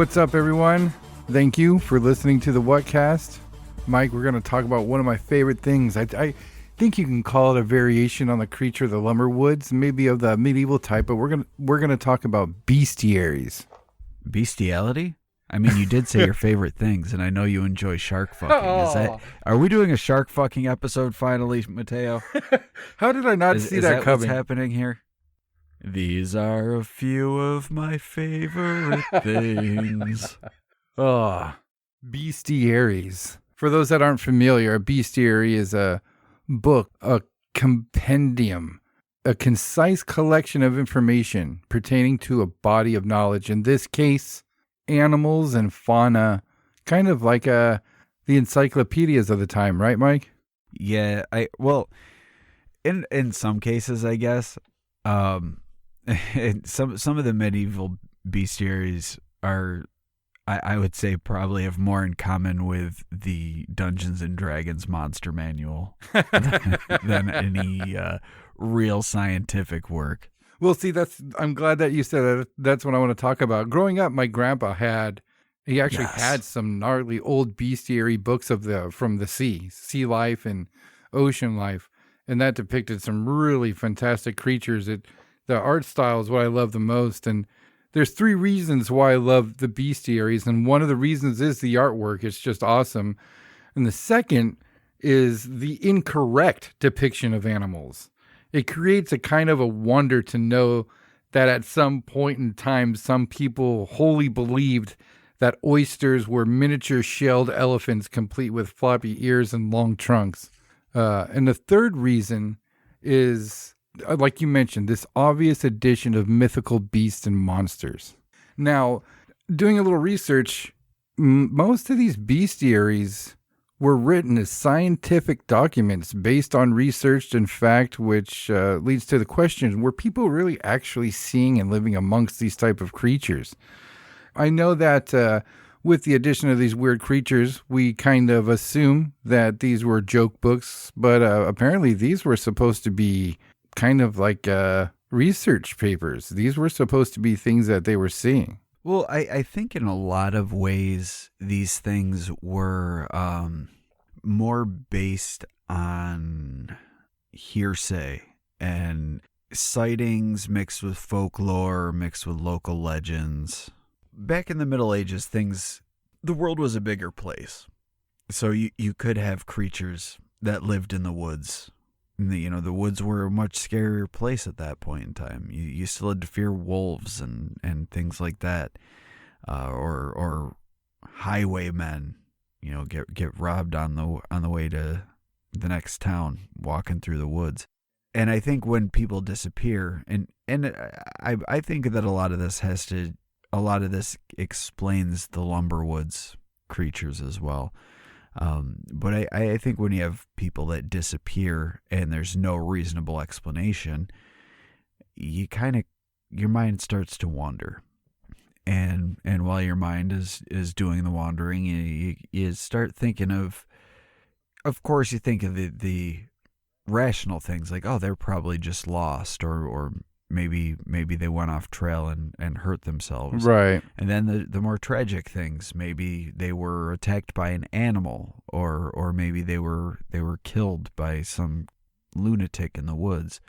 What's up, everyone? Thank you for listening to the Whatcast. Mike, we're going to talk about one of my favorite things. I think you can call it a variation on the creature of the Lumberwoods, maybe of the medieval type, but we're gonna talk about bestiaries. Bestiality? I mean, you did say your favorite things, and I know you enjoy shark fucking. Are we doing a shark fucking episode finally, Mateo? How did I not see that coming? What's happening here? These are a few of my favorite things. Bestiaries. For those that aren't familiar, a bestiary is a book, a compendium, a concise collection of information pertaining to a body of knowledge. In this case, animals and fauna, kind of like the encyclopedias of the time, right, Mike? Yeah, in some cases, I guess. Some of the medieval bestiaries are, I would say, probably have more in common with the Dungeons and Dragons monster manual than any real scientific work. Well, see, I'm glad that you said that. That's what I want to talk about. Growing up, my grandpa had some gnarly old bestiary books from the sea life and ocean life, and that depicted some really fantastic creatures. The art style is what I love the most, and there's 3 reasons why I love the bestiaries, and one of the reasons is the artwork. It's just awesome. And the second is the incorrect depiction of animals. It creates a kind of a wonder to know that at some point in time, some people wholly believed that oysters were miniature shelled elephants complete with floppy ears and long trunks. And the third reason is, like you mentioned, this obvious addition of mythical beasts and monsters. Now, doing a little research, most of these bestiaries were written as scientific documents based on research and fact, which leads to the question, were people really actually seeing and living amongst these type of creatures? I know that with the addition of these weird creatures, we kind of assume that these were joke books, but apparently these were supposed to be kind of like research papers. These were supposed to be things that they were seeing. Well, I think in a lot of ways, these things were more based on hearsay and sightings mixed with folklore, mixed with local legends. Back in the Middle Ages, the world was a bigger place. So you could have creatures that lived in the woods. The woods were a much scarier place at that point in time. You still had to fear wolves and things like that, or highwaymen. Get robbed on the way to the next town, walking through the woods. And I think when people disappear, and I think that a lot of this explains the Lumberwoods creatures as well. But I think when you have people that disappear and there's no reasonable explanation, your mind starts to wander. And while your mind is doing the wandering, you start thinking of course you think of the rational things like, oh, they're probably just lost, or maybe they went off trail and hurt themselves. Right. And then the more tragic things, maybe they were attacked by an animal, or maybe they were killed by some lunatic in the woods.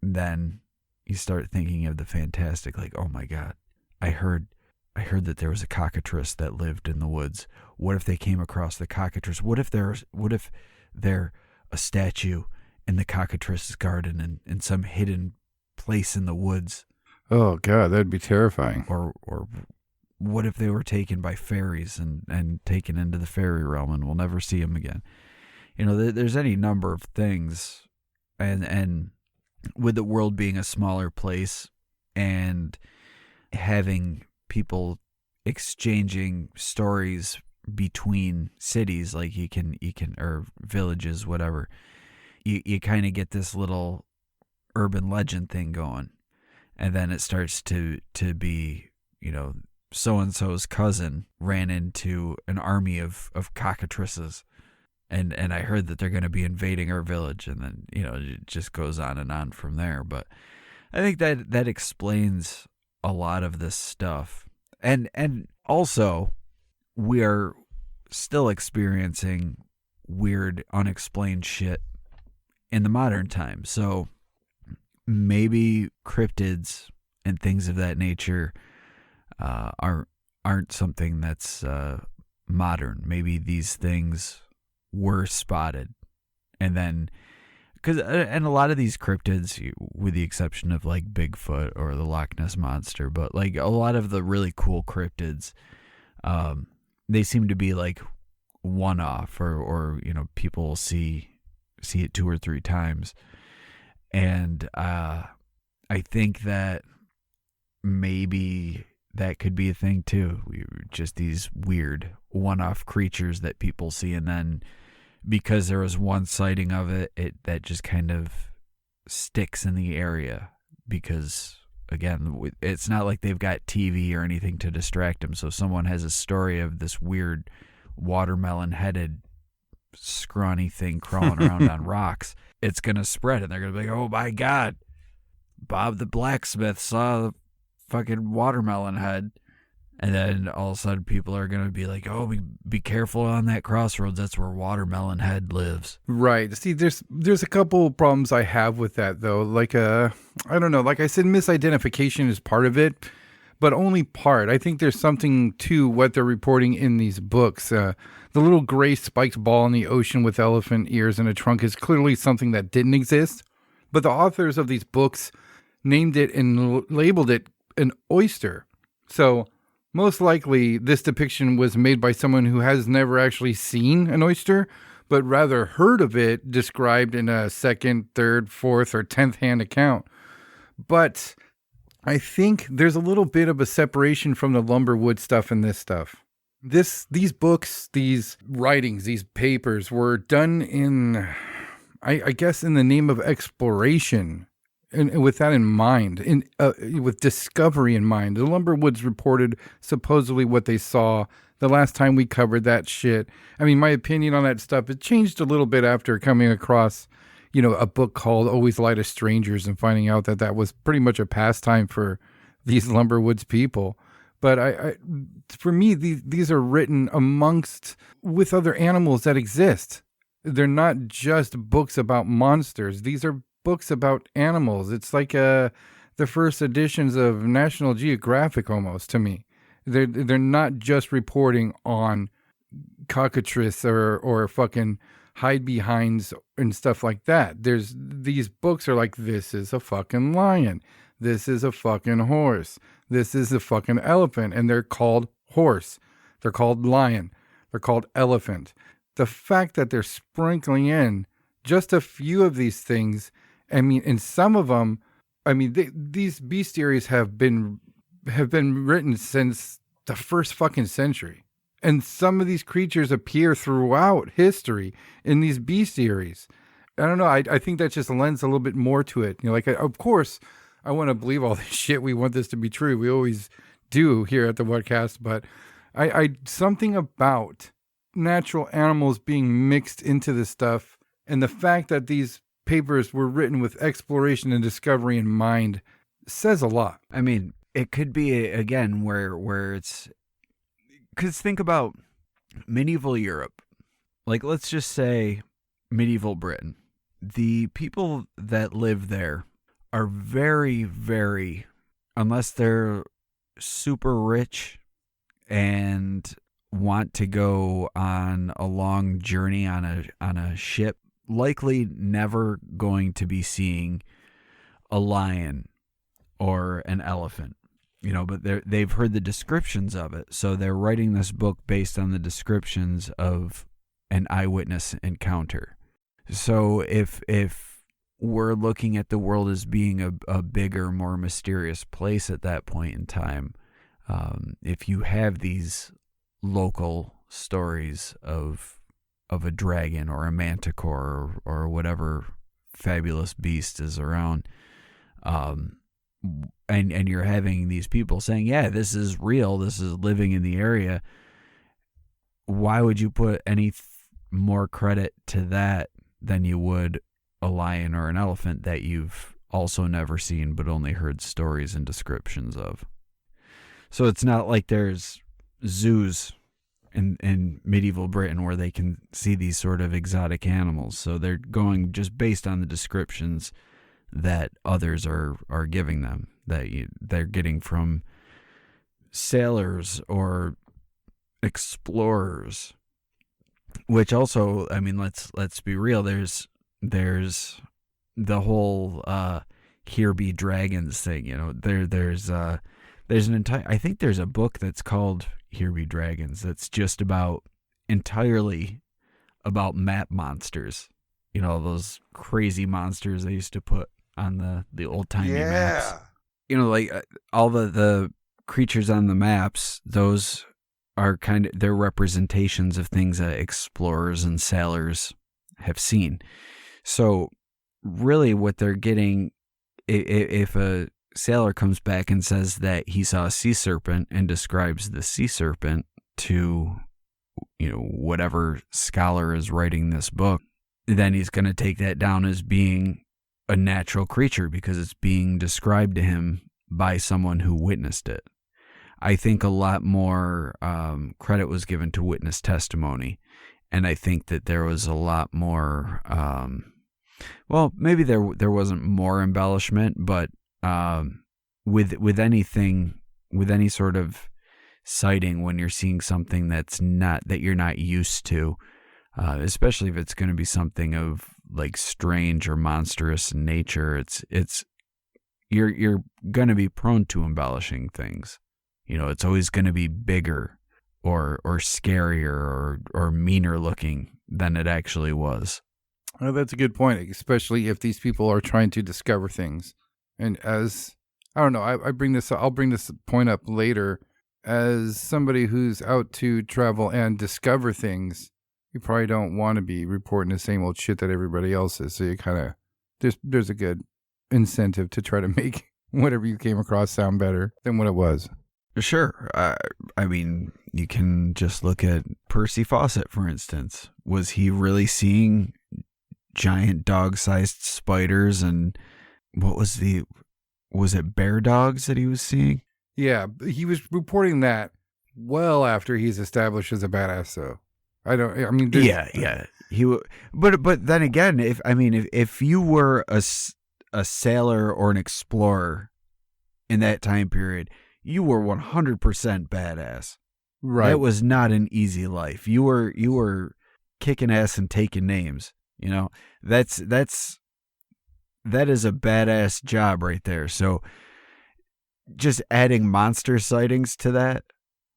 And then you start thinking of the fantastic, like, oh my God, I heard that there was a cockatrice that lived in the woods. What if they came across the cockatrice? What if they're a statue in the cockatrice's garden in some hidden place in the woods? Oh God, that'd be terrifying. Or what if they were taken by fairies and taken into the fairy realm and we'll never see them again? There's any number of things, and with the world being a smaller place and having people exchanging stories between cities, like you can or villages, whatever, you kind of get this little urban legend thing going, and then it starts to be, so-and-so's cousin ran into an army of cockatrices, and I heard that they're going to be invading our village, and then it just goes on and on from there. But I think that explains a lot of this stuff. And Also, we are still experiencing weird, unexplained shit in the modern time. So maybe cryptids and things of that nature aren't something that's modern. Maybe these things were spotted, and then and a lot of these cryptids, with the exception of like Bigfoot or the Loch Ness monster, but like a lot of the really cool cryptids, they seem to be like one-off, or people will see it 2 or 3 times, and I think that maybe that could be a thing too. Just these weird one-off creatures that people see, and then because there was one sighting of it, that just kind of sticks in the area, because again, it's not like they've got TV or anything to distract them. So someone has a story of this weird watermelon-headed scrawny thing crawling around on rocks. It's going to spread, and they're going to be like, oh my God, Bob the blacksmith saw the fucking watermelon head. And then all of a sudden people are going to be like, oh, be careful on that crossroads. That's where Watermelon Head lives. Right. See, there's a couple problems I have with that, though. Like, I don't know. Like I said, misidentification is part of it, but only part. I think there's something to what they're reporting in these books. The little gray spiked ball in the ocean with elephant ears and a trunk is clearly something that didn't exist. But the authors of these books named it and labeled it an oyster. So most likely, this depiction was made by someone who has never actually seen an oyster, but rather heard of it described in a second, third, fourth, or 10th hand account. But I think there's a little bit of a separation from the Lumberwood stuff and this stuff. These books, these writings, these papers were done in, I guess, in the name of exploration. And with that in mind, with discovery in mind, the Lumberwoods reported supposedly what they saw the last time we covered that shit. I mean, my opinion on that stuff, it changed a little bit after coming across, a book called Always Lie to Strangers and finding out that was pretty much a pastime for these Lumberwoods people. But for me, these are written with other animals that exist. They're not just books about monsters. These are books about animals. It's like the first editions of National Geographic almost to me. They're not just reporting on cockatrice or fucking hide behinds and stuff like that. These books are like, this is a fucking lion, this is a fucking horse, this is a fucking elephant, and they're called horse, they're called lion, they're called elephant. The fact that they're sprinkling in just a few of these things, I mean, and some of them, I mean, these bestiaries have been written since the first fucking century. And some of these creatures appear throughout history in these bestiaries. I don't know. I think that just lends a little bit more to it. Of course, I want to believe all this shit. We want this to be true. We always do here at the Whatcast. But I something about natural animals being mixed into this stuff, and the fact that these papers were written with exploration and discovery in mind says a lot. I mean, it could be, again, where it's, because think about medieval Europe. Like, let's just say medieval Britain. The people that live there are very, very, unless they're super rich and want to go on a long journey on a ship, likely never going to be seeing a lion or an elephant, but they've heard the descriptions of it. So they're writing this book based on the descriptions of an eyewitness encounter. So if we're looking at the world as being a bigger, more mysterious place at that point in time, if you have these local stories of a dragon or a manticore or whatever fabulous beast is around, and you're having these people saying, yeah, this is real, this is living in the area, why would you put any more credit to that than you would a lion or an elephant that you've also never seen but only heard stories and descriptions of? So it's not like there's zoos in medieval Britain where they can see these sort of exotic animals. So they're going just based on the descriptions that others are giving them, that they're getting from sailors or explorers. Which also, I mean, let's be real. There's the whole here be dragons thing. You know, there's an entire. I think there's a book that's called Here Be Dragons that's just entirely about map monsters. You know, those crazy monsters they used to put on the old timey maps. You know, like all the creatures on the maps, those are they're representations of things that explorers and sailors have seen. So really what they're getting, if a sailor comes back and says that he saw a sea serpent and describes the sea serpent to, you know, whatever scholar is writing this book, then he's going to take that down as being a natural creature because it's being described to him by someone who witnessed it. I think a lot more credit was given to witness testimony, and I think that there was a lot more. Well, maybe there wasn't more embellishment, but with anything, with any sort of sighting, when you're seeing something that you're not used to, especially if it's going to be something of like strange or monstrous in nature, you're going to be prone to embellishing things. You know, it's always going to be bigger or scarier or meaner looking than it actually was. Oh, that's a good point, especially if these people are trying to discover things. And as, I don't know, I'll bring this point up later. As somebody who's out to travel and discover things, you probably don't want to be reporting the same old shit that everybody else is. So you kind of, there's a good incentive to try to make whatever you came across sound better than what it was. Sure. I mean, you can just look at Percy Fawcett, for instance. Was he really seeing giant dog-sized spiders, and was it bear dogs that he was seeing? Yeah, he was reporting that well after he's established as a badass, though. Yeah. But then again, if you were a sailor or an explorer in that time period, you were 100% badass. Right. That was not an easy life. You were kicking ass and taking names. You know, that is a badass job right there. So just adding monster sightings to that,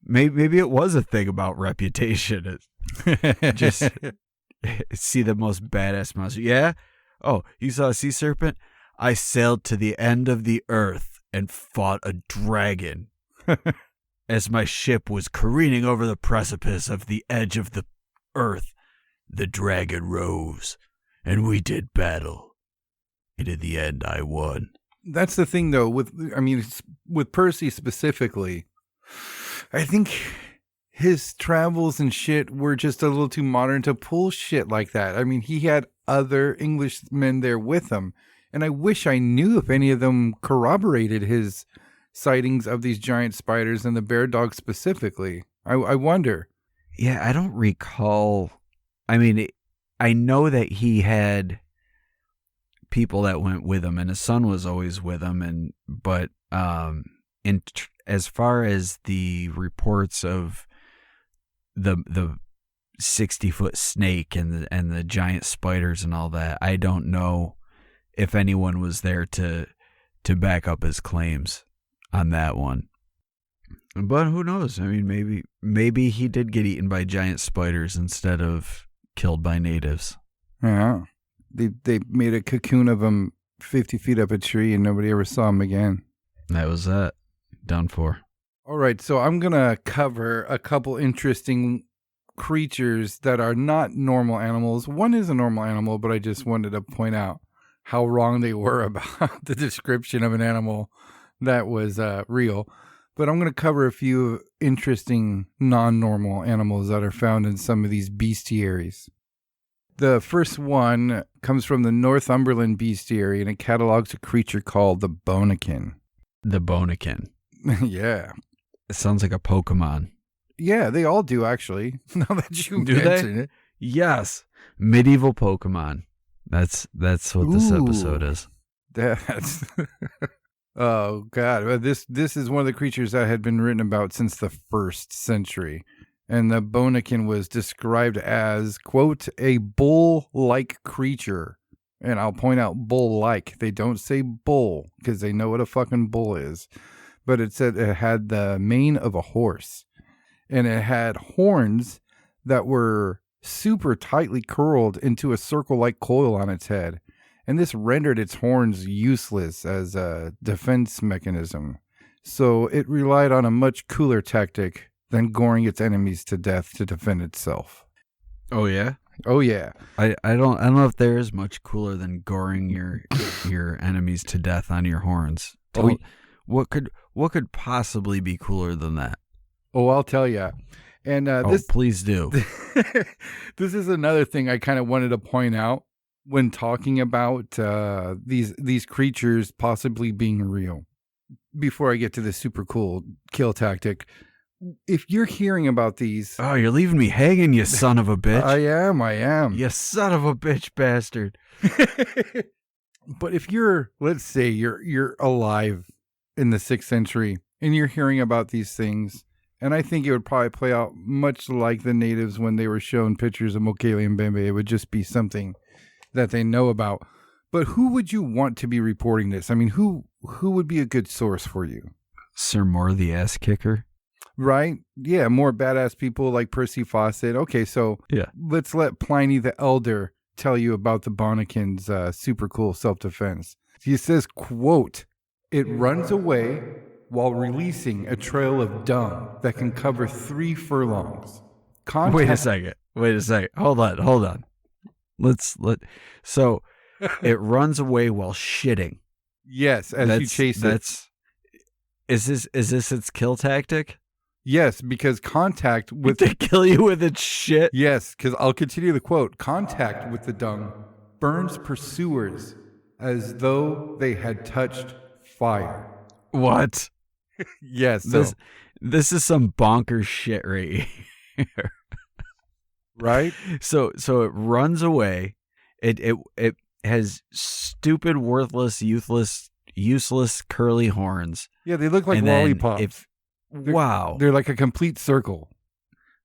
maybe it was a thing about reputation. Just see the most badass monster. Yeah? Oh, you saw a sea serpent? I sailed to the end of the earth and fought a dragon as my ship was careening over the precipice of the edge of the earth. The dragon rose, and we did battle. And in the end, I won. That's the thing, though, with Percy specifically. I think his travels and shit were just a little too modern to pull shit like that. I mean, he had other Englishmen there with him, and I wish I knew if any of them corroborated his sightings of these giant spiders and the bear dog specifically. I wonder. Yeah, I don't recall. I mean, I know that he had people that went with him, and his son was always with him. But as far as the reports of the 60-foot snake and the giant spiders and all that, I don't know if anyone was there to back up his claims on that one. But who knows? I mean, maybe he did get eaten by giant spiders instead of killed by natives. Yeah. They made a cocoon of him 50 feet up a tree, and nobody ever saw him again. That was that. Done for. All right, so I'm going to cover a couple interesting creatures that are not normal animals. One is a normal animal, but I just wanted to point out how wrong they were about the description of an animal that was real. But I'm going to cover a few interesting non-normal animals that are found in some of these bestiaries. The first one comes from the Northumberland Bestiary, and it catalogs a creature called the Bonikin. The Bonikin. Yeah. It sounds like a Pokemon. Yeah, they all do, actually. Now that you Do mention they? it. Yes. Medieval Pokemon. That's what this episode Ooh. is. That's oh god. Well, this is one of the creatures that had been written about since the 1st century. And the Bonikin was described as, quote, a bull-like creature. And I'll point out bull-like. They don't say bull because they know what a fucking bull is. But it said it had the mane of a horse. And it had horns that were super tightly curled into a circle-like coil on its head. And this rendered its horns useless as a defense mechanism. So it relied on a much cooler tactic than goring its enemies to death to defend itself. Oh yeah? Oh yeah. I don't know if there is much cooler than goring your enemies to death on your horns. What could possibly be cooler than that? Oh, I'll tell you. And please do. This is another thing I kind of wanted to point out when talking about these creatures possibly being real. Before I get to this super cool kill tactic, if you're hearing about these, oh, you're leaving me hanging, you son of a bitch. I am. You son of a bitch bastard. But if let's say you're alive in the 6th century and you're hearing about these things, and I think it would probably play out much like the natives when they were shown pictures of Mokele and Bembe. It would just be something that they know about. But who would you want to be reporting this? I mean, who would be a good source for you? Sir Moore the ass kicker. Right? Yeah, more badass people like Percy Fawcett. Okay, so yeah, let's let Pliny the Elder tell you about the Bonikin's super cool self-defense. He says, quote, it runs away while releasing a trail of dung that can cover 3 furlongs. Wait a second. Hold on. So it runs away while shitting. Yes, as you chase it. Is this its kill tactic? Yes, because contact with... To kill you with its shit? Yes, because I'll continue the quote. Contact with the dung burns pursuers as though they had touched fire. What? Yes. This is some bonkers shit right here. Right? So it runs away. It has stupid, worthless, useless curly horns. Yeah, they look like lollipops. Wow. They're like a complete circle.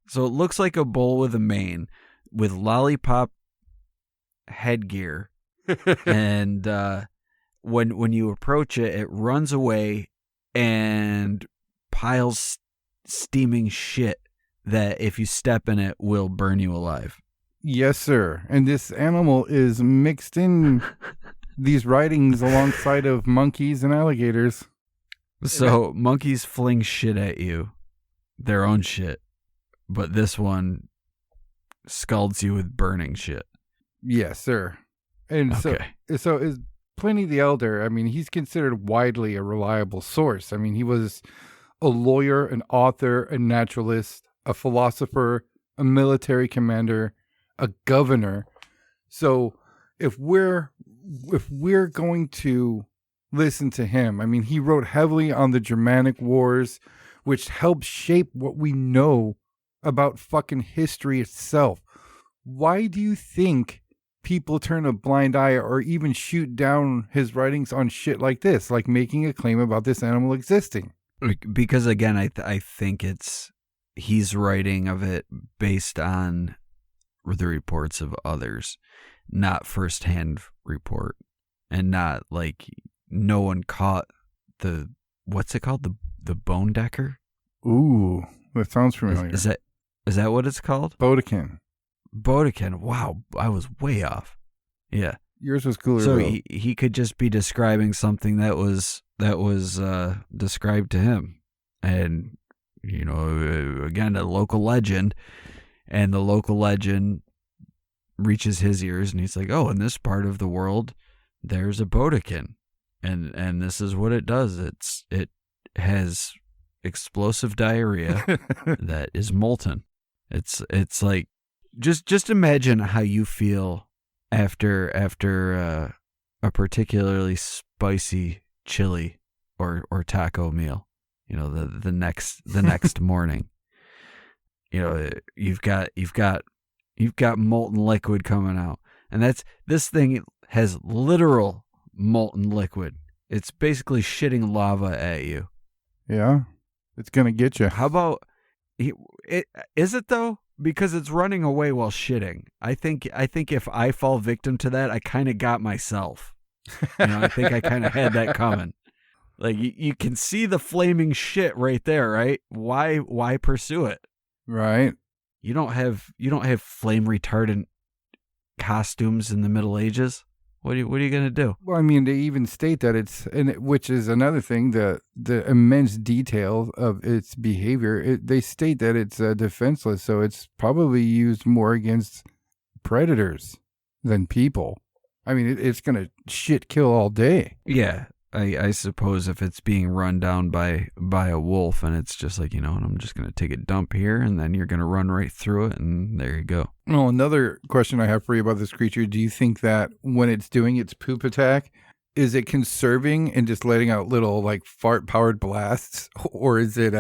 So it looks like a bull with a mane with lollipop headgear. And when you approach it, it runs away and piles steaming shit that if you step in it will burn you alive. Yes, sir. And this animal is mixed in these writings alongside of monkeys and alligators. So monkeys fling shit at you, their own shit, but this one scalds you with burning shit. Yes, sir. And okay. so is Pliny the Elder. I mean, he's considered widely a reliable source. I mean, he was a lawyer, an author, a naturalist, a philosopher, a military commander, a governor. So if we're going to listen to him, I mean, he wrote heavily on the Germanic wars, which helped shape what we know about fucking history itself. Why do you think people turn a blind eye or even shoot down his writings on shit like this, like making a claim about this animal existing? Because again, I think he's writing of it based on the reports of others, not firsthand report, and not like no one caught what's it called? The bone decker? Ooh, that sounds familiar. Is that what it's called? Bonikin. Wow, I was way off. Yeah. Yours was cooler. So he could just be describing something that was described to him. And again, a local legend, and the local legend reaches his ears and he's like, "Oh, in this part of the world there's a Bonikin. And this is what it does. It has explosive diarrhea that is molten." It's like just imagine how you feel after a particularly spicy chili or taco meal. The next morning. you've got molten liquid coming out, and this thing has literal molten liquid. It's basically shitting lava at you. Yeah, it's gonna get you. How about is it though? Because it's running away while shitting. I think if I fall victim to that, I kind of got myself. I think I kind of had that coming. Like you can see the flaming shit right there, right? Why pursue it? Right. You don't have flame retardant costumes in the Middle Ages. What are you gonna do? Well, I mean, they even state that which is another thing, the immense detail of its behavior. They state that it's defenseless, so it's probably used more against predators than people. I mean, it's gonna shit kill all day. Yeah, I suppose if it's being run down by a wolf and it's just like, and I'm just gonna take a dump here, and then you're gonna run right through it, and there you go. Well, another question I have for you about this creature: do you think that when it's doing its poop attack, is it conserving and just letting out little like fart powered blasts, or is it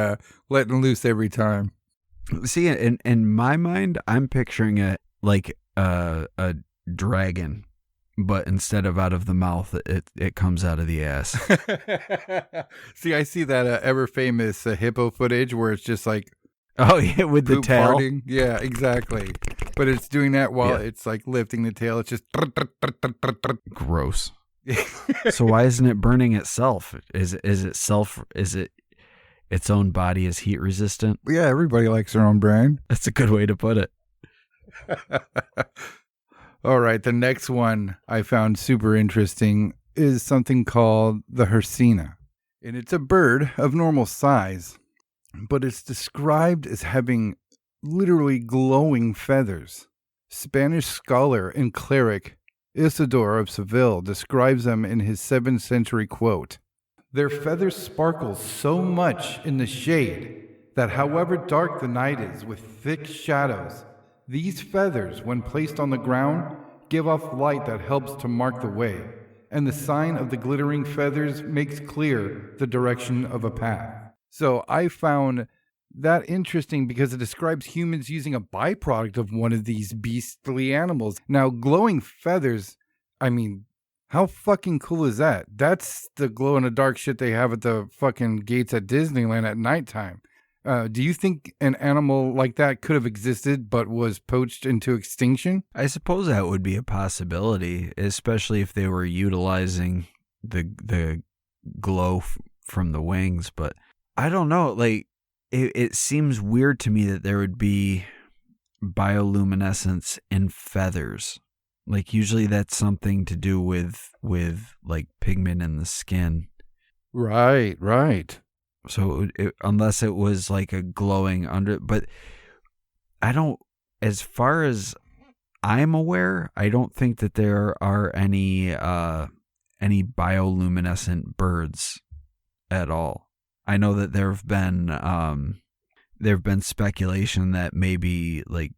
letting loose every time? See, in my mind, I'm picturing it like a dragon, but instead of out of the mouth, it comes out of the ass. See, I see that ever famous hippo footage where it's just like, oh yeah, with the tail. Farting. Yeah, exactly. But it's doing that while it's like lifting the tail. It's just gross. So why isn't it burning itself? Is it its own body is heat resistant? Yeah, everybody likes their own brand. That's a good way to put it. All right, the next one I found super interesting is something called the Hersina. And it's a bird of normal size, but it's described as having literally glowing feathers. Spanish scholar and cleric Isidore of Seville describes them in his 7th century quote. Their feathers sparkle so much in the shade that however dark the night is with thick shadows, these feathers, when placed on the ground, give off light that helps to mark the way, and the sign of the glittering feathers makes clear the direction of a path. So I found that interesting because it describes humans using a byproduct of one of these beastly animals. Now, glowing feathers, I mean, how fucking cool is that? That's the glow-in-the-dark shit they have at the fucking gates at Disneyland at nighttime. Do you think an animal like that could have existed but was poached into extinction? I suppose that would be a possibility, especially if they were utilizing the glow from the wings. But I don't know. Like, it seems weird to me that there would be bioluminescence in feathers. Like, usually that's something to do with like pigment in the skin. Right. So unless it was like a glowing under, but I don't, as far as I'm aware, I don't think that there are any bioluminescent birds at all. I know that there have been speculation that maybe, like,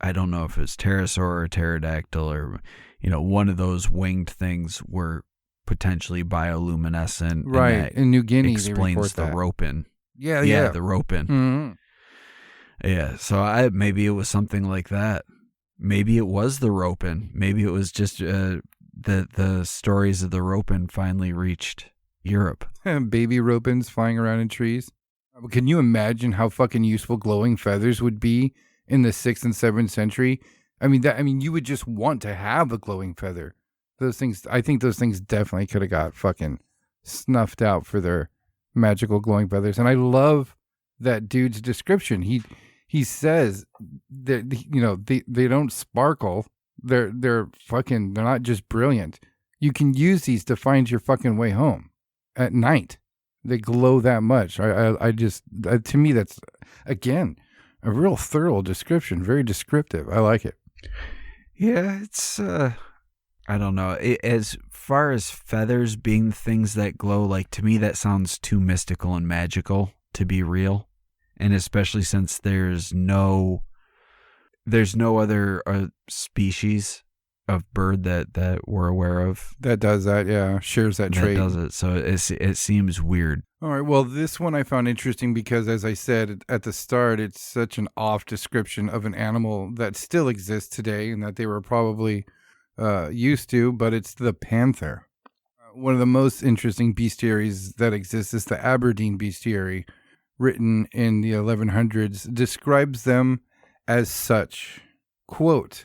I don't know if it's pterosaur or pterodactyl or, one of those winged things were potentially bioluminescent. Right. In New Guinea, explains the that. ropin. Yeah. The ropin. Mm-hmm. Yeah. So maybe it was something like that. Maybe it was the ropin. Maybe it was just the stories of the ropin finally reached Europe. Baby ropins flying around in trees. Can you imagine how fucking useful glowing feathers would be in the 6th and 7th century? I mean, you would just want to have a glowing feather. I think those things definitely could have got fucking snuffed out for their magical glowing feathers. And I love that dude's description. He says that, they don't sparkle. They're not just brilliant. You can use these to find your fucking way home at night. They glow that much. To me, that's, again, a real thorough description. Very descriptive. I like it. Yeah, it's, I don't know. As far as feathers being things that glow, like, to me, that sounds too mystical and magical to be real. And especially since there's no other species bird that we're aware of That does that, yeah. Shares that that trait. does it. So it seems weird. All right. Well, this one I found interesting because, as I said at the start, it's such an off description of an animal that still exists today and that they were probably used to, but it's the panther. One of the most interesting bestiaries that exists is the Aberdeen Bestiary, written in the 1100s, describes them as such. Quote,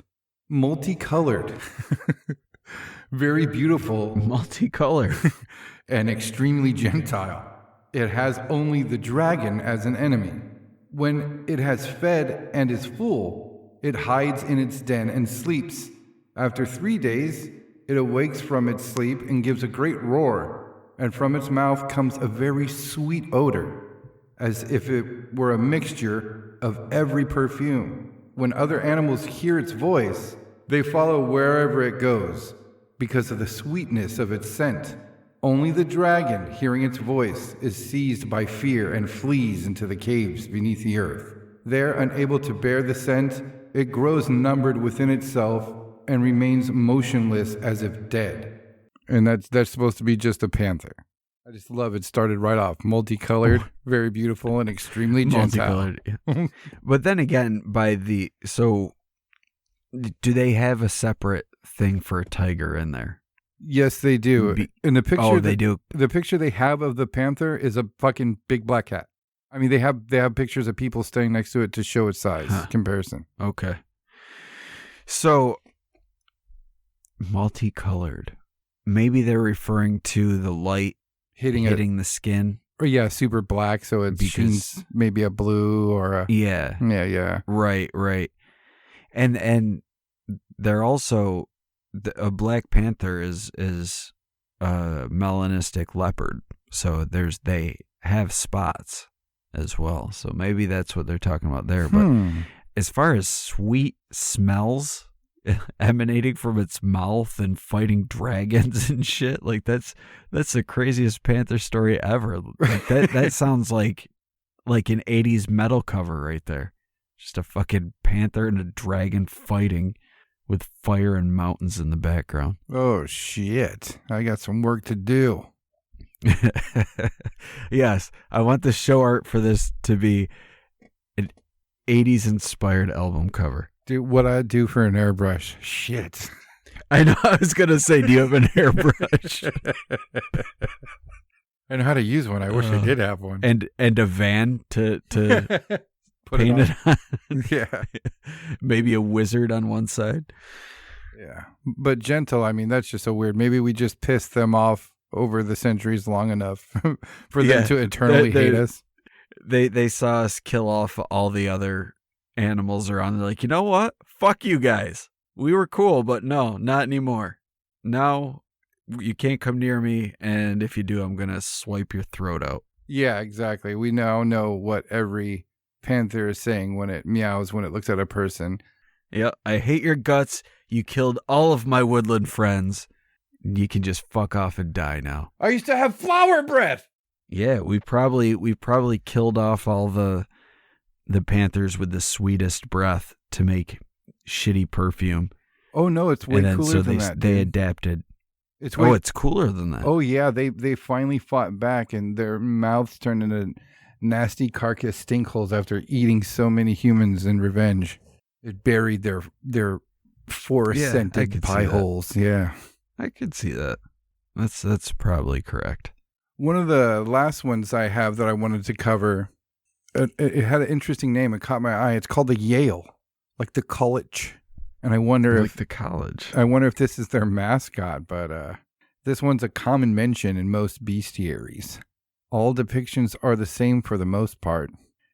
multicolored, very beautiful, Multicolored. and extremely gentile. It has only the dragon as an enemy. When it has fed and is full, it hides in its den and sleeps. After 3 days, it awakes from its sleep and gives a great roar, and from its mouth comes a very sweet odor, as if it were a mixture of every perfume. When other animals hear its voice, they follow wherever it goes, because of the sweetness of its scent. Only the dragon, hearing its voice, is seized by fear and flees into the caves beneath the earth. There, unable to bear the scent, it grows numbered within itself and remains motionless as if dead. And that's supposed to be just a panther. I just love it. Started right off. Multicolored, very beautiful, and extremely gentile. Multicolored. Yeah. But then again, so do they have a separate thing for a tiger in there? Yes, they do. In the picture, oh, they do. The picture they have of the panther is a fucking big black cat. I mean, they have pictures of people standing next to it to show its size comparison. Okay. So multicolored. Maybe they're referring to the light hitting the skin. Or yeah, super black, so it shines maybe a blue or a yeah. Right. And they're also a black panther is a melanistic leopard, so they have spots as well. So maybe that's what they're talking about there. But as far as sweet smells emanating from its mouth and fighting dragons and shit, like that's the craziest panther story ever. Like that sounds like an 80s metal cover right there. Just a fucking panther and a dragon fighting with fire and mountains in the background. Oh shit, I got some work to do. Yes, I want the show art for this to be an 80s inspired album cover. Dude, what I'd do for an airbrush. Shit. I know, I was going to say, do you have an airbrush? I know how to use one. I wish I did have one. And a van to Put paint it on. Yeah. Maybe a wizard on one side. Yeah. But gentle, I mean, that's just so weird. Maybe we just pissed them off over the centuries long enough for them to eternally hate us. They saw us kill off all the other animals around. They're like, you know what? Fuck you guys. We were cool, but no, not anymore. Now you can't come near me, and if you do, I'm going to swipe your throat out. Yeah, exactly. We now know what every panther is saying when it meows when it looks at a person. Yeah, I hate your guts. You killed all of my woodland friends. You can just fuck off and die now. I used to have flower breath. Yeah, we probably killed off all the panthers with the sweetest breath to make shitty perfume. Oh no, it's way cooler than that. They adapted. It's cooler than that. Oh yeah, they finally fought back, and their mouths turned into nasty carcass stinkholes after eating so many humans in revenge. It buried their forest-scented pie holes. Yeah, I could see that. That's probably correct. One of the last ones I have that I wanted to cover, it had an interesting name. It caught my eye. It's called the Yale, like the college. And I wonder if the college. I wonder if this is their mascot. But this one's a common mention in most bestiaries. All depictions are the same for the most part,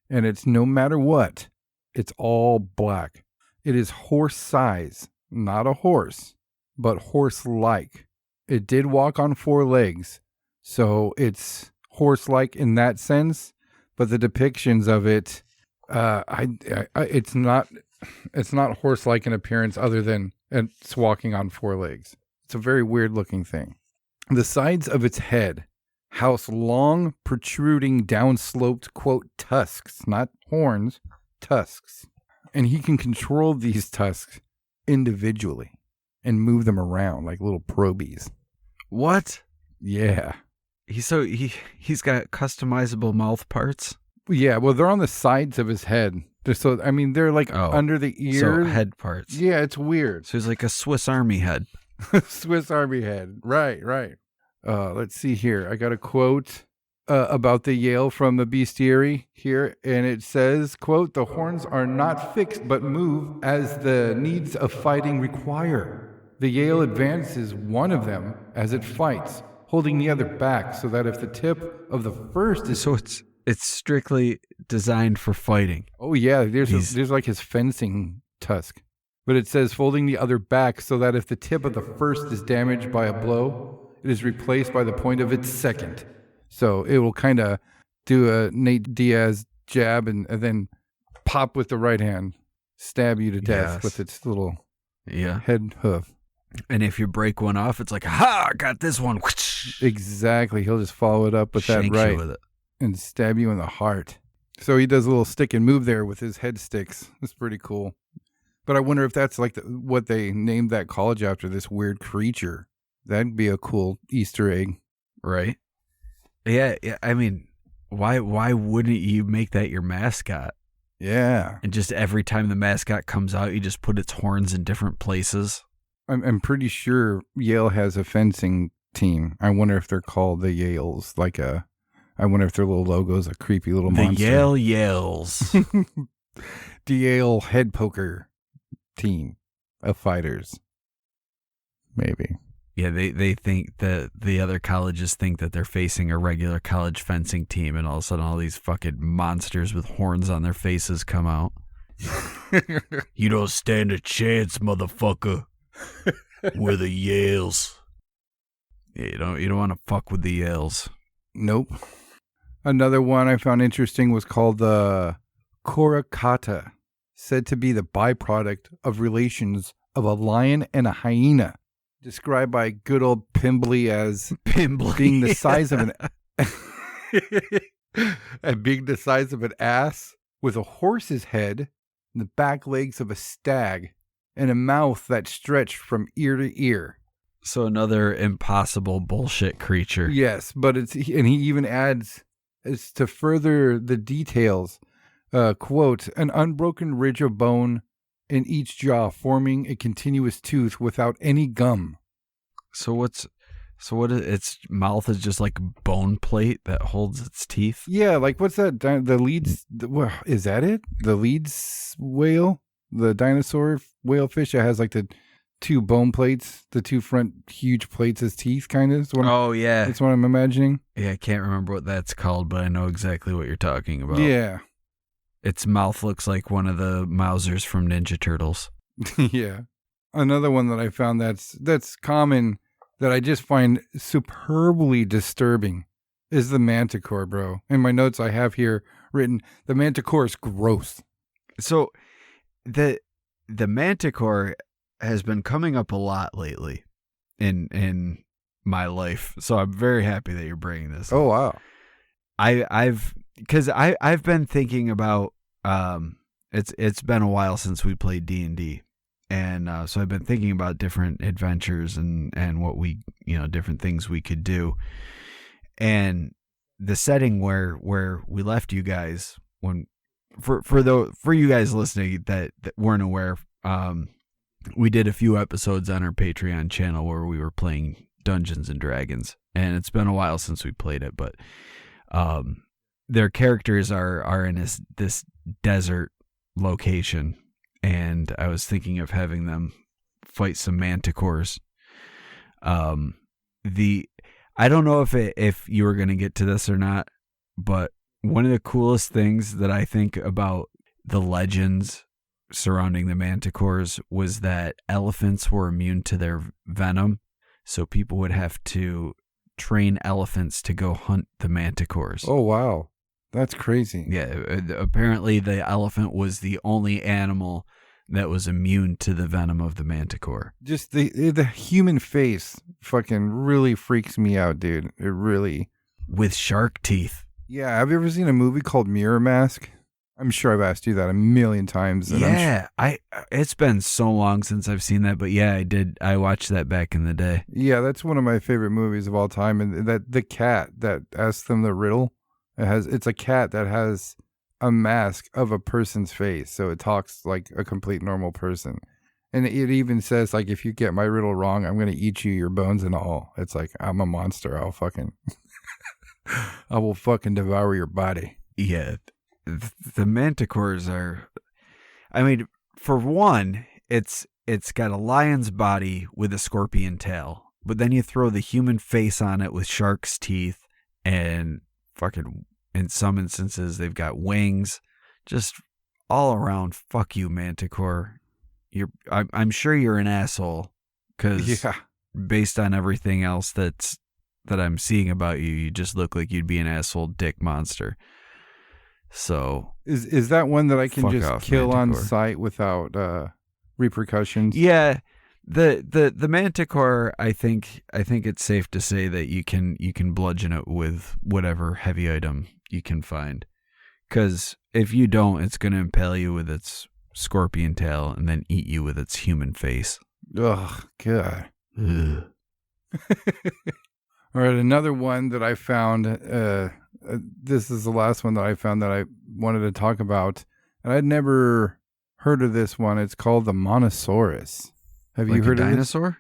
and it's no matter what. It's all black. It is horse size, not a horse, but horse-like. It did walk on 4 legs, so it's horse-like in that sense. But the depictions of it, it's not horse-like in appearance, other than it's walking on 4 legs. It's a very weird-looking thing. The sides of its head house long, protruding, down-sloped, quote, tusks, not horns, tusks. And he can control these tusks individually. and move them around like little probies. What? Yeah. He's got customizable mouth parts. Yeah, well, they're on the sides of his head. They're like under the ears. So head parts. Yeah, it's weird. So he's like a Swiss Army head. Swiss Army head. Right. Let's see here. I got a quote about the Yale from the Bestiary here, and it says, quote, "The horns are not fixed but move as the needs of fighting require. The Yale advances one of them as it fights, holding the other back so that if the tip of the first is..." So it's strictly designed for fighting. Oh, yeah. There's like his fencing tusk. But it says folding the other back so that if the tip of the first is damaged by a blow, it is replaced by the point of its second. So it will kind of do a Nate Diaz jab and then pop with the right hand, stab you to death with its little head hoof. And if you break one off, it's like, ha, got this one. Exactly. He'll just follow it up with that right with it. And stab you in the heart. So he does a little stick and move there with his head sticks. That's pretty cool. But I wonder if that's like what they named that college after, this weird creature. That'd be a cool Easter egg. Right? Yeah. I mean, why wouldn't you make that your mascot? Yeah. And just every time the mascot comes out, you just put its horns in different places. I'm pretty sure Yale has a fencing team. I wonder if they're called the Yales. I wonder if their little logo's a creepy little monster. The Yale Yales. The Yale head poker team of fighters. Maybe. Yeah, they think that the other colleges think that they're facing a regular college fencing team, and all of a sudden all these fucking monsters with horns on their faces come out. You don't stand a chance, motherfucker. We're the Yales. Yeah, you don't want to fuck with the Yales. Nope. Another one I found interesting was called the Korakata, said to be the byproduct of relations of a lion and a hyena, described by good old Pimbley as being the size of an ass with a horse's head and the back legs of a stag and a mouth that stretched from ear to ear. So another impossible bullshit creature. Yes, but he even adds, as to further the details, quote, "an unbroken ridge of bone in each jaw forming a continuous tooth without any gum." So what is its mouth is just like bone plate that holds its teeth? Yeah, like what's that? The Leeds, is that it? The Leeds whale? The dinosaur whale fish that has like the two bone plates, the two front huge plates as teeth, kind of. Yeah. That's what I'm imagining. Yeah, I can't remember what that's called, but I know exactly what you're talking about. Yeah. Its mouth looks like one of the Mousers from Ninja Turtles. Yeah. Another one that I found that's common that I just find superbly disturbing is the Manticore, bro. In my notes I have here written, the Manticore is gross. So the Manticore has been coming up a lot lately in my life. So I'm very happy that you're bringing this up. Oh, wow. I've been thinking about, it's been a while since we played D&D. And so I've been thinking about different adventures and what we, different things we could do. And the setting where we left you guys, when for you guys listening that weren't aware, we did a few episodes on our Patreon channel where we were playing Dungeons and Dragons, and it's been a while since we played it, but their characters are in this desert location, and I was thinking of having them fight some manticores. I don't know if you were going to get to this or not, but one of the coolest things that I think about the legends surrounding the manticores was that elephants were immune to their venom, so people would have to train elephants to go hunt the manticores. Oh, wow. That's crazy. Yeah, apparently the elephant was the only animal that was immune to the venom of the manticore. Just the human face fucking really freaks me out, dude. It really. With shark teeth. Yeah, have you ever seen a movie called Mirror Mask? I'm sure I've asked you that a million times. And it's been so long since I've seen that, but yeah, I did. I watched that back in the day. Yeah, that's one of my favorite movies of all time. And that the cat that asks them the riddle, it's a cat that has a mask of a person's face, so it talks like a complete normal person. And it even says, like, if you get my riddle wrong, I'm gonna eat you, your bones and all. It's like, I'm a monster. I will fucking devour your body. Yeah, the Manticores are. I mean, for one, it's got a lion's body with a scorpion tail, but then you throw the human face on it with shark's teeth, and fucking, in some instances, they've got wings. Just all around, fuck you, Manticore. I'm sure you're an asshole, because based on everything else that I'm seeing about you, you just look like you'd be an asshole dick monster. So is that one that I can just kill Manticore on sight without repercussions? Yeah, the Manticore. I think it's safe to say that you can bludgeon it with whatever heavy item you can find. Because if you don't, it's going to impale you with its scorpion tail and then eat you with its human face. Ugh, God. Ugh. All right, another one that I found. This is the last one that I found that I wanted to talk about, and I'd never heard of this one. It's called the Monosaurus. Have you heard of dinosaur?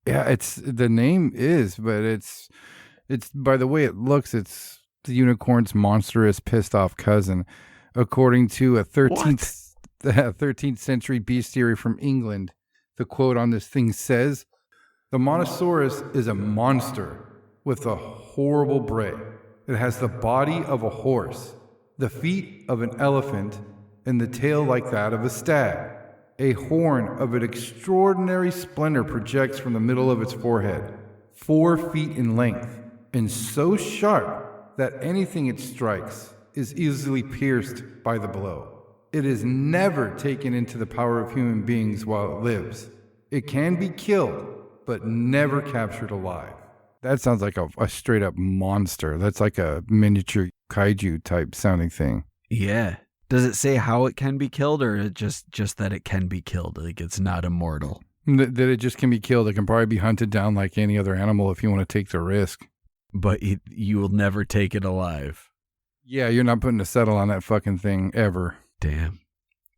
Yeah, it's the name is, but it's by the way it looks, it's the unicorn's monstrous, pissed off cousin, according to a 13th century bestiary from England. The quote on this thing says, "The Monosaurus is a monster with a horrible bray. It has the body of a horse, the feet of an elephant, and the tail like that of a stag. A horn of an extraordinary splendor projects from the middle of its forehead, 4 feet in length, and so sharp that anything it strikes is easily pierced by the blow. It is never taken into the power of human beings while it lives. It can be killed, but never captured alive." That sounds like a straight up monster. That's like a miniature kaiju type sounding thing. Yeah. Does it say how it can be killed, or just that it can be killed? Like it's not immortal. That it just can be killed. It can probably be hunted down like any other animal if you want to take the risk. But you will never take it alive. Yeah, you're not putting a settle on that fucking thing ever. Damn.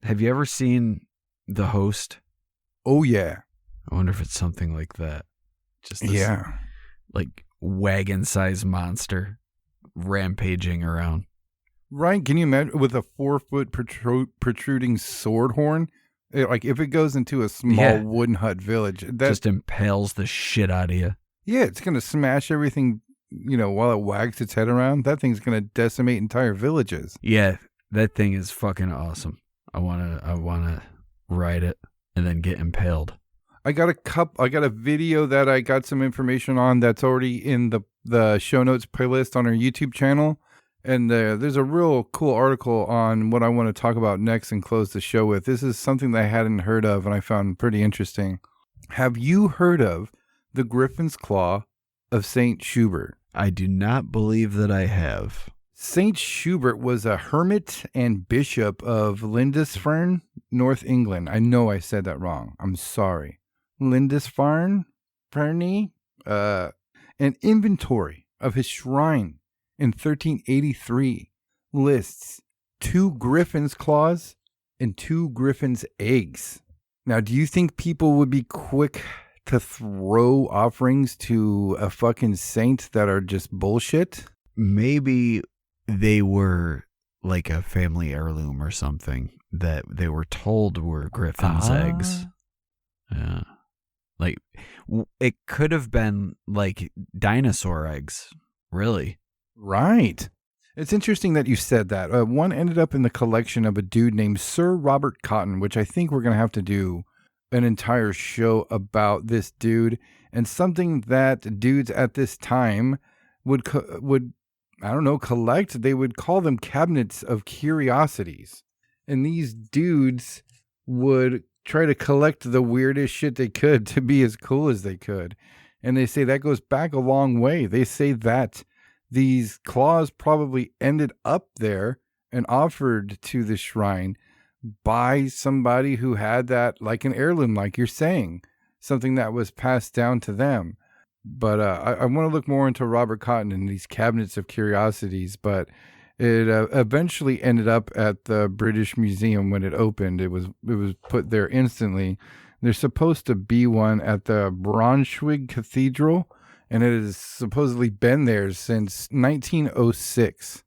Have you ever seen The Host? Oh, yeah. I wonder if it's something like that. Just this, yeah. Like wagon-sized monster rampaging around. Right? Can you imagine with a 4-foot protruding sword horn? Like if it goes into a small wooden hut village, that just impales the shit out of you. Yeah, it's gonna smash everything. While it wags its head around, that thing's gonna decimate entire villages. Yeah, that thing is fucking awesome. I wanna ride it and then get impaled. I got a video that I got some information on that's already in the show notes playlist on our YouTube channel. And there's a real cool article on what I want to talk about next and close the show with. This is something that I hadn't heard of and I found pretty interesting. Have you heard of the Griffin's Claw of St. Schubert? I do not believe that I have. St. Schubert was a hermit and bishop of Lindisfarne, North England. I know I said that wrong. I'm sorry. Lindisfarne? An inventory of his shrine in 1383 lists 2 griffin's claws and 2 griffin's eggs. Now, do you think people would be quick to throw offerings to a fucking saint that are just bullshit? Maybe they were like a family heirloom or something that they were told were griffin's eggs. Yeah. Like, it could have been like dinosaur eggs, really. Right. It's interesting that you said that. One ended up in the collection of a dude named Sir Robert Cotton, which I think we're going to have to do an entire show about this dude, and something that dudes at this time would collect. They would call them cabinets of curiosities. And these dudes would try to collect the weirdest shit they could to be as cool as they could. And they say that goes back a long way. They say that these claws probably ended up there and offered to the shrine by somebody who had that like an heirloom, like you're saying, something that was passed down to them. But I want to look more into Robert Cotton and these cabinets of curiosities, but it eventually ended up at the British Museum when it opened. It was put there instantly. There's supposed to be one at the Braunschweig Cathedral, and it has supposedly been there since 1906.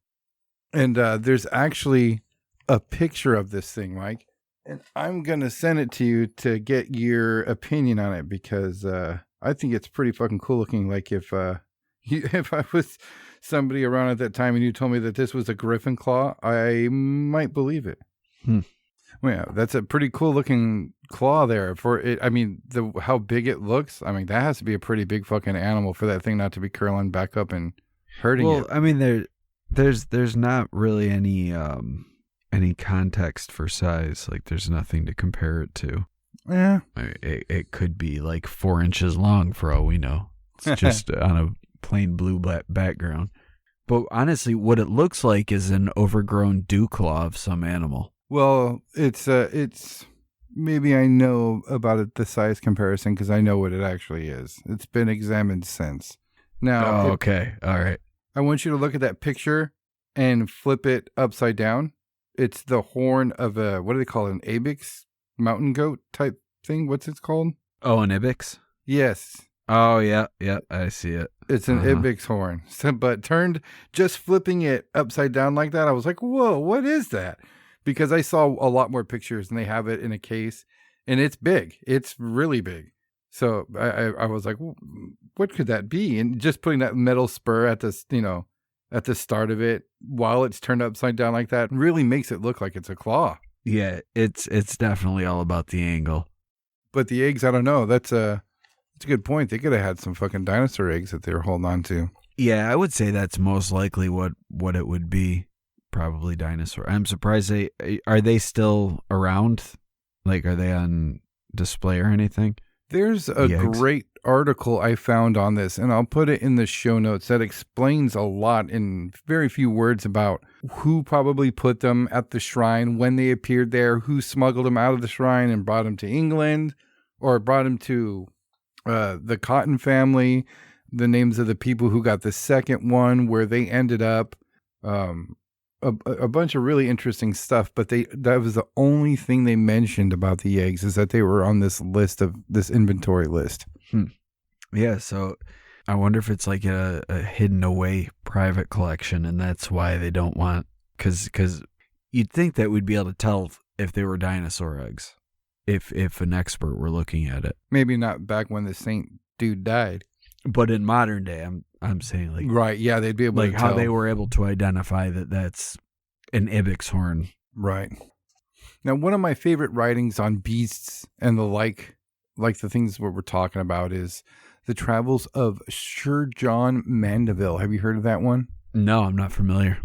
And there's actually a picture of this thing, Mike. And I'm going to send it to you to get your opinion on it, because I think it's pretty fucking cool looking. Like if I was somebody around at that time and you told me that this was a Griffin Claw, I might believe it. Well, yeah, that's a pretty cool looking claw there for it. I mean, how big it looks. I mean, that has to be a pretty big fucking animal for that thing not to be curling back up and hurting it. Well, I mean, there's not really any context for size. Like, there's nothing to compare it to. Yeah, it could be like 4 inches long for all we know. It's just on a plain blue background. But honestly, what it looks like is an overgrown dew claw of some animal. Well, it's maybe I know about it, the size comparison, because I know what it actually is. It's been examined since. Now, okay, all right. I want you to look at that picture and flip it upside down. It's the horn of a, what do they call it, an ibex, mountain goat type thing. What's it called? Oh, an ibex? Yes. Oh, yeah, I see it. It's an ibex horn. So, but just flipping it upside down like that, I was like, whoa, what is that? Because I saw a lot more pictures and they have it in a case and it's big. It's really big. So I was like, what could that be? And just putting that metal spur at this, at the start of it while it's turned upside down like that really makes it look like it's a claw. Yeah, it's definitely all about the angle. But the eggs, I don't know. That's a good point. They could have had some fucking dinosaur eggs that they were holding on to. Yeah, I would say that's most likely what it would be. Probably dinosaur. I'm surprised are they still around? Like, are they on display or anything? There's a great article I found on this, and I'll put it in the show notes, that explains a lot in very few words about who probably put them at the shrine, when they appeared there, who smuggled them out of the shrine and brought them to England, or brought them to the Cotton family, the names of the people who got the second one, where they ended up, a bunch of really interesting stuff. But that was the only thing they mentioned about the eggs, is that they were on this list, of this inventory list. Yeah, so I wonder if it's like a hidden away private collection, and that's why they don't want, because you'd think that we'd be able to tell if they were dinosaur eggs, if an expert were looking at it. Maybe not back when the Saint dude died, but in modern day, I'm saying, like, right? Yeah, they'd be able to tell. How they were able to identify that that's an ibex horn, right? Now, one of my favorite writings on beasts and the like the things what we're talking about, is the Travels of Sir John Mandeville. Have you heard of that one? No, I'm not familiar.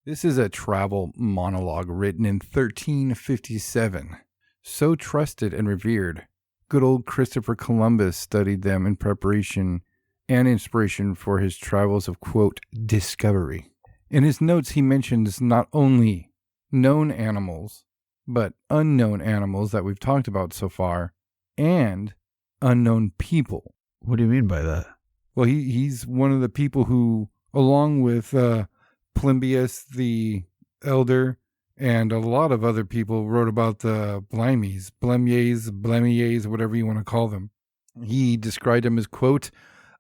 This is a travel monologue written in 1357. So trusted and revered, good old Christopher Columbus studied them in preparation and inspiration for his travels of, quote, discovery. In his notes, he mentions not only known animals, but unknown animals that we've talked about so far, and unknown people. What do you mean by that? Well, he's one of the people who, along with Plinius the Elder and a lot of other people, wrote about the Blemiers, whatever you want to call them. He described them as, quote,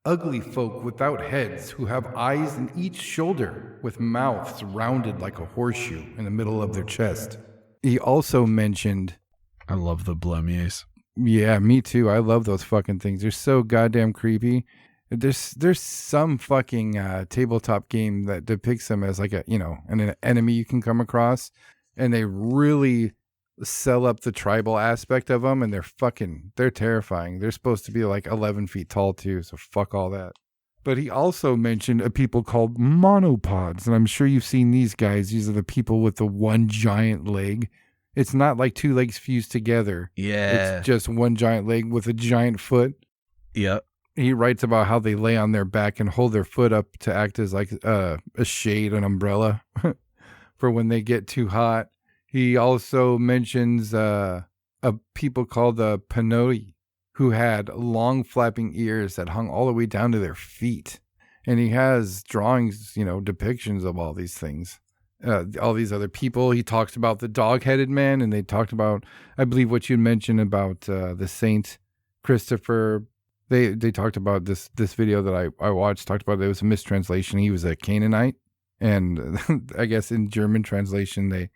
ugly folk without heads, who have eyes in each shoulder, with mouths rounded like a horseshoe in the middle of their chest. He also mentioned... I love the Blemiers. Yeah, me too. I love those fucking things. They're so goddamn creepy. There's some fucking tabletop game that depicts them as like an enemy you can come across, and they really sell up the tribal aspect of them, and they're terrifying. They're supposed to be like 11 feet tall too, so fuck all that. But he also mentioned a people called Monopods, and I'm sure you've seen these guys. These are the people with the one giant leg. It's not like two legs fused together. Yeah. It's just one giant leg with a giant foot. Yep. He writes about how they lay on their back and hold their foot up to act as like a shade, an umbrella for when they get too hot. He also mentions a people called the Panoi, who had long flapping ears that hung all the way down to their feet. And he has drawings, depictions of all these things, all these other people. He talks about the dog-headed man, and they talked about, I believe, what you mentioned about the Saint Christopher. They talked about this video that I watched, talked about it was a mistranslation. He was a Canaanite, and I guess in German translation, they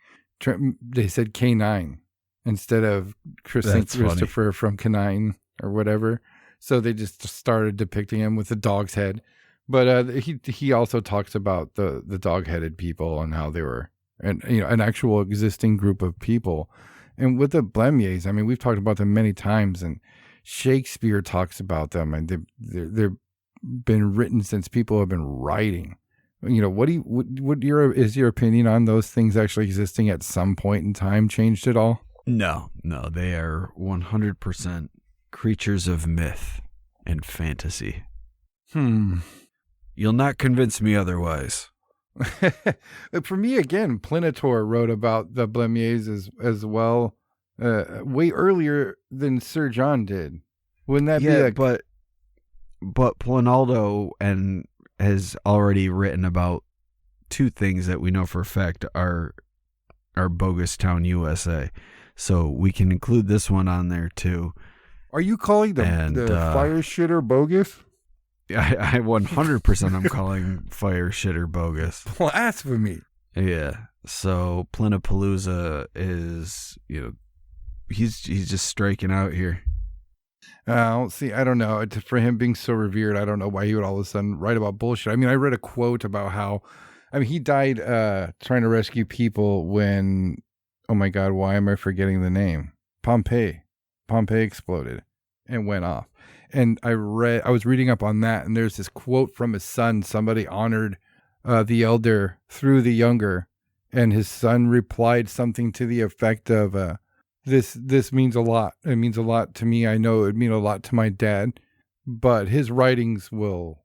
said Canine instead of Saint Christopher from Canine or whatever. So they just started depicting him with the dog's head. But he also talks about the dog-headed people and how they were an actual existing group of people. And with the Blemiers, I mean, we've talked about them many times, and Shakespeare talks about them, and they've been written since people have been writing. Is your opinion on those things actually existing at some point in time changed at all? No, they are 100% creatures of myth and fantasy. You'll not convince me otherwise. For me, again, Plinitor wrote about the Blemiers as well, way earlier than Sir John did. Wouldn't that be? But Planaldo has already written about two things that we know for a fact are Bogus Town, USA. So we can include this one on there too. Are you calling the fire shitter bogus? I 100% I'm calling fire shitter bogus. Blasphemy. Yeah. So Plinapalooza is, he's just striking out here. See, I don't know. For him being so revered, I don't know why he would all of a sudden write about bullshit. I mean, I read a quote about how, he died trying to rescue people when, oh my God, why am I forgetting the name? Pompeii exploded and went off. And I was reading up on that, and there's this quote from his son. Somebody honored the elder through the younger, and his son replied something to the effect of, this means a lot. It means a lot to me. I know it would mean a lot to my dad, but his writings will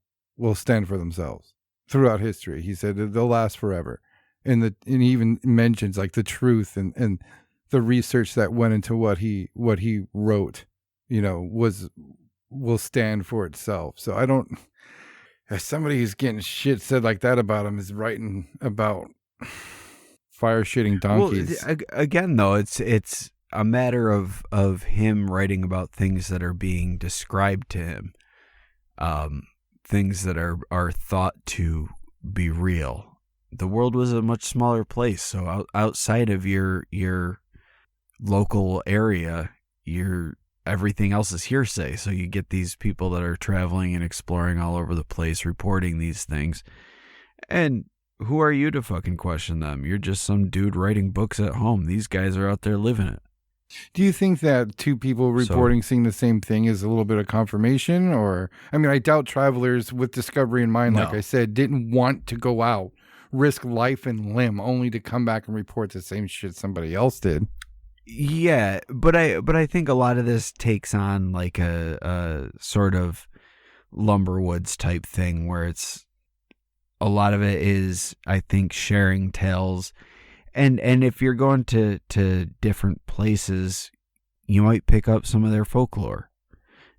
stand for themselves throughout history. He said they'll last forever. And he even mentions like the truth and the research that went into what he wrote, will stand for itself. So I don't, as somebody who's getting shit said like that about him is writing about fire shitting donkeys. Well, again, though, it's a matter of him writing about things that are being described to him, things that are thought to be real. The world was a much smaller place, so outside of your local area, everything else is hearsay. So you get these people that are traveling and exploring all over the place, reporting these things. And who are you to fucking question them? You're just some dude writing books at home. These guys are out there living it. Do you think that two people reporting seeing the same thing is a little bit of confirmation? Or, I doubt travelers with discovery in mind, like I said, didn't want to go out, risk life and limb only to come back and report the same shit somebody else did. Yeah, but I think a lot of this takes on like a sort of Lumberwoods type thing where it's a lot of it is, I think, sharing tales. And if you're going to different places, you might pick up some of their folklore.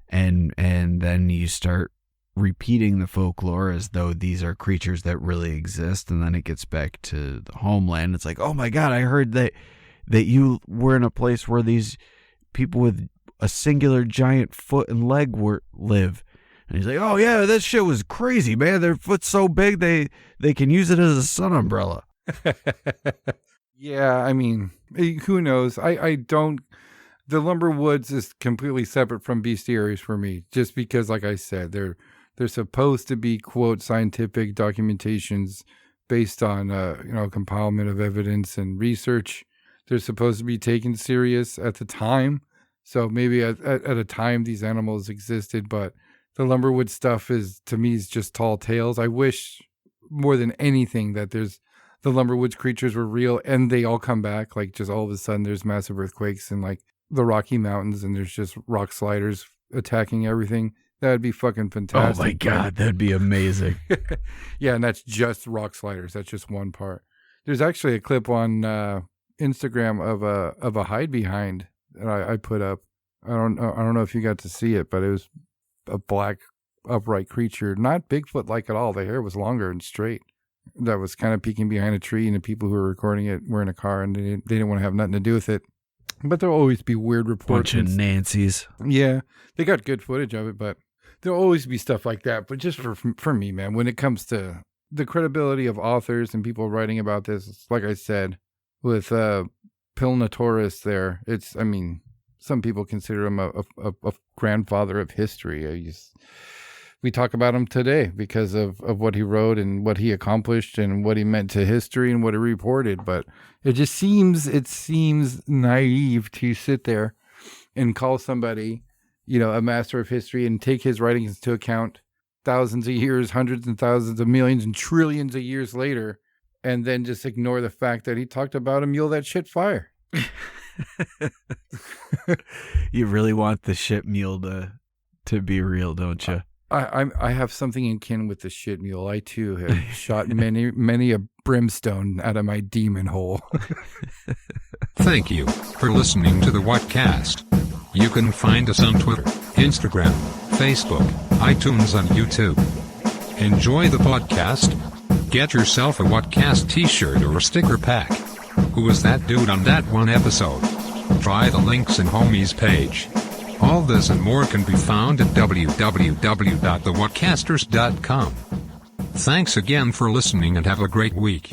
And then you start repeating the folklore as though these are creatures that really exist. And then it gets back to the homeland. It's like, oh my God, I heard that you were in a place where these people with a singular giant foot and leg live. And he's like, oh yeah, that shit was crazy, man. Their foot's so big they can use it as a sun umbrella. Yeah, who knows? I don't. The Lumberwoods is completely separate from Bestiaries for me, just because, like I said, they're supposed to be, quote, scientific documentations based on compilement of evidence and research. They're supposed to be taken serious at the time. So maybe at a time these animals existed, but the Lumberwood stuff to me is just tall tales. I wish more than anything that the Lumberwoods creatures were real and they all come back. Like just all of a sudden there's massive earthquakes in like the Rocky Mountains and there's just rock sliders attacking everything. That'd be fucking fantastic. Oh my God, that'd be amazing. Yeah, and that's just rock sliders. That's just one part. There's actually a clip on Instagram of a hide behind that I put up. I don't know if you got to see it, but it was a black upright creature, not Bigfoot like at all. The hair was longer and straight. That was kind of peeking behind a tree, and the people who were recording it were in a car, and they didn't want to have nothing to do with it. But there'll always be weird reports. Bunch of Nancy's. Yeah, they got good footage of it, but there'll always be stuff like that. But just for me, man, when it comes to the credibility of authors and people writing about this, like I said, with Pilnatoris there, some people consider him a grandfather of history. We talk about him today because of what he wrote and what he accomplished and what he meant to history and what he reported. But it seems naive to sit there and call somebody, a master of history and take his writings into account thousands of years, hundreds and thousands of millions and trillions of years later, and then just ignore the fact that he talked about a mule that shit fire. You really want the shit mule to be real, don't you? I have something in kin with the shit mule. I too have shot many a brimstone out of my demon hole. Thank you for listening to the Whatcast. You can find us on Twitter, Instagram, Facebook, iTunes, and YouTube. Enjoy the podcast. Get yourself a Whatcast t-shirt or a sticker pack. Who was that dude on that one episode? Try the links in Homie's page. All this and more can be found at www.thewhatcasters.com. Thanks again for listening and have a great week.